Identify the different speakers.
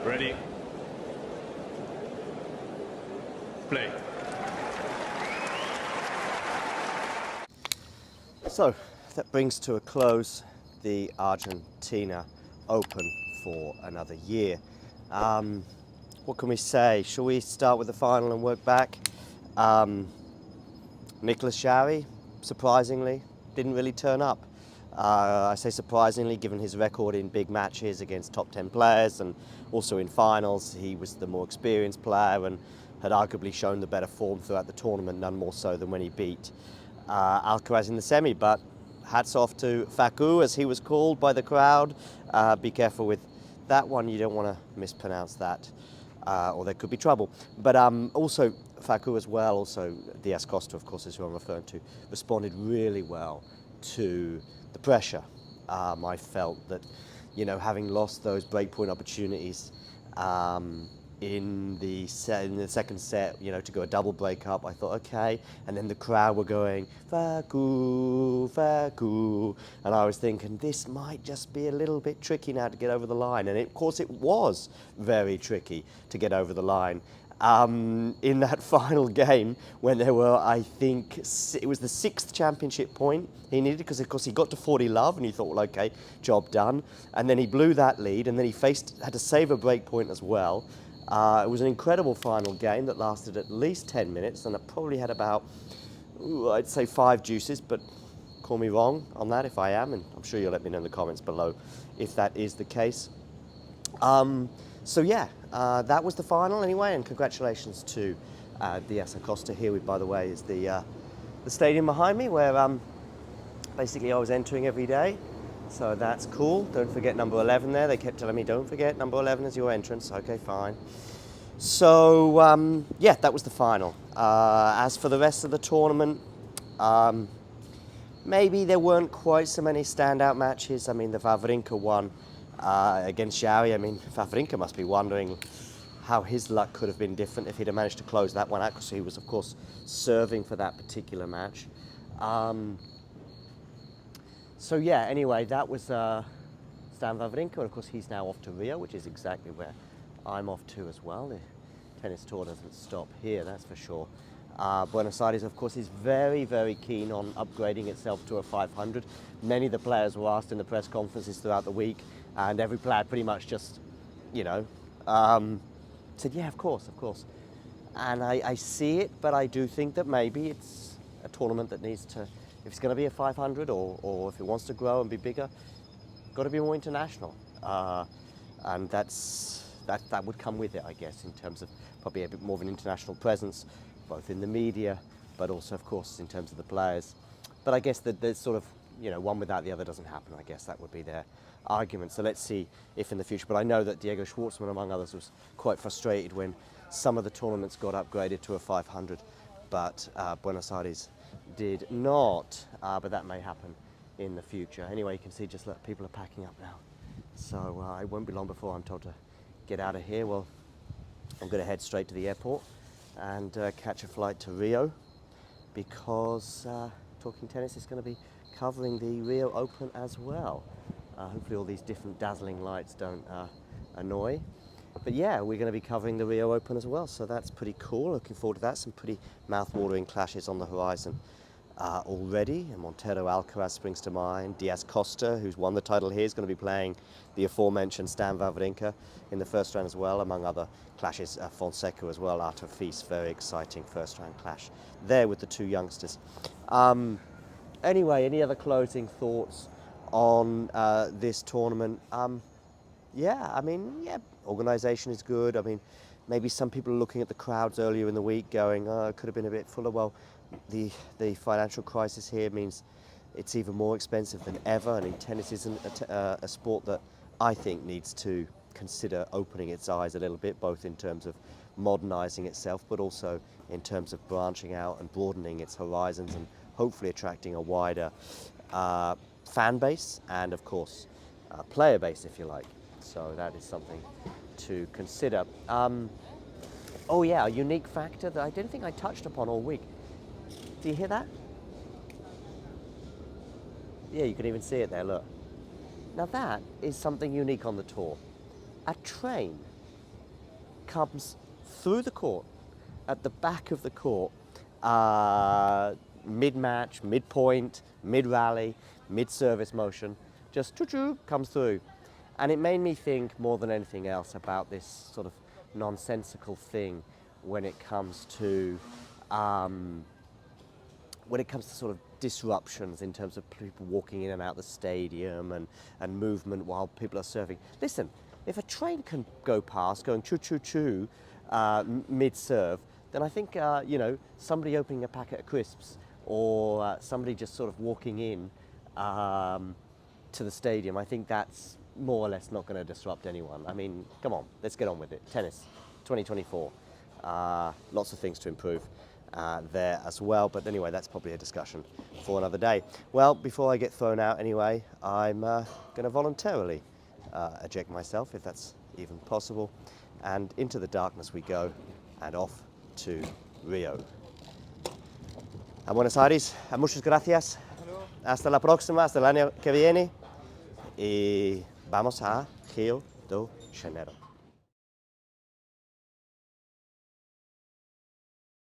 Speaker 1: Ready. Play.
Speaker 2: So that brings to a close the Argentina Open for another year. What can we say? Shall we start with the final and work back? Nicholas Jarry, surprisingly, didn't really turn up. I say surprisingly, given his record in big matches against top 10 players and also in finals. He was the more experienced player and had arguably shown the better form throughout the tournament, none more so than when he beat Alcaraz in the semi. But hats off to Facu, as he was called by the crowd. Be careful with that one, you don't want to mispronounce that, or there could be trouble. But also Facu as well, also Diaz Costa, of course, is who I'm referring to, responded really well to the pressure. I felt that, having lost those breakpoint opportunities in the second set, to go a double break up, I thought, okay. And then the crowd were going, Facu, Facu. And I was thinking, this might just be a little bit tricky now to get over the line. And of course, it was very tricky to get over the line. In that final game, when there were, I think, it was the 6th championship point he needed, because of course he got to 40 love and he thought, well, okay, job done. And then he blew that lead, and then he had to save a break point as well. It was an incredible final game that lasted at least 10 minutes, and it probably had about, I'd say 5 juices, but call me wrong on that if I am, and I'm sure you'll let me know in the comments below if that is the case. So yeah, that was the final anyway, and congratulations to Diaz Acosta. Here, by the way, is the stadium behind me where basically I was entering every day. So that's cool. Don't forget number 11 there. They kept telling me, don't forget number 11 is your entrance. Okay, fine. So yeah, that was the final. As for the rest of the tournament, maybe there weren't quite so many standout matches. I mean, the Wawrinka one against Jarry. I mean, Wawrinka must be wondering how his luck could have been different if he'd have managed to close that one out, because he was, of course, serving for that particular match. So yeah, anyway, that was Stan Wawrinka, and of course he's now off to Rio, which is exactly where I'm off to as well. The tennis tour doesn't stop here, that's for sure. Buenos Aires, of course, is very, very keen on upgrading itself to a 500. Many of the players were asked in the press conferences throughout the week, and every player pretty much just, said, yeah, of course, of course. And I see it, but I do think that maybe it's a tournament that needs to, if it's going to be a 500 or if it wants to grow and be bigger, got to be more international. And that would come with it, I guess, in terms of probably a bit more of an international presence, both in the media, but also, of course, in terms of the players. But I guess that there's sort of, one without the other doesn't happen. I guess that would be their argument. So let's see if in the future. But I know that Diego Schwartzman, among others, was quite frustrated when some of the tournaments got upgraded to a 500, but Buenos Aires did not. But that may happen in the future. Anyway, you can see just look, people are packing up now. So it won't be long before I'm told to get out of here. Well, I'm going to head straight to the airport and catch a flight to Rio, because Talking Tennis is going to be covering the Rio Open as well. Hopefully all these different dazzling lights don't annoy. But yeah, we're going to be covering the Rio Open as well, so that's pretty cool. Looking forward to that. Some pretty mouth-watering clashes on the horizon already. And Montero Alcaraz springs to mind. Diaz Costa, who's won the title here, is going to be playing the aforementioned Stan Wawrinka in the first round as well, among other clashes. Fonseca as well, Artur Fils, very exciting first-round clash there with the two youngsters. Anyway, any other closing thoughts on this tournament? Organisation is good. I mean, maybe some people are looking at the crowds earlier in the week going, oh, it could have been a bit fuller. Well, the financial crisis here means it's even more expensive than ever. I mean, tennis isn't a sport that I think needs to consider opening its eyes a little bit, both in terms of modernising itself, but also in terms of branching out and broadening its horizons and hopefully attracting a wider fan base and, of course, player base, if you like. So that is something to consider. Oh yeah, a unique factor that I didn't think I touched upon all week. Do you hear that? Yeah, you can even see it there, look. Now that is something unique on the tour. A train comes through the court, at the back of the court, mid-match, mid-point, mid-rally, mid-service motion, just choo-choo comes through. And it made me think more than anything else about this sort of nonsensical thing when it comes to sort of disruptions in terms of people walking in and out the stadium and movement while people are serving. Listen, if a train can go past going choo-choo-choo mid-serve, then I think, somebody opening a packet of crisps or somebody just sort of walking in to the stadium, I think that's more or less not going to disrupt anyone. I mean, come on, let's get on with it. Tennis, 2024. Lots of things to improve there as well. But anyway, that's probably a discussion for another day. Well, before I get thrown out anyway, I'm going to voluntarily eject myself, if that's even possible. And into the darkness we go, and off to Rio. A Buenos Aires, muchas gracias. Hasta la próxima, hasta el año que viene. Y vamos a Rio de Janeiro.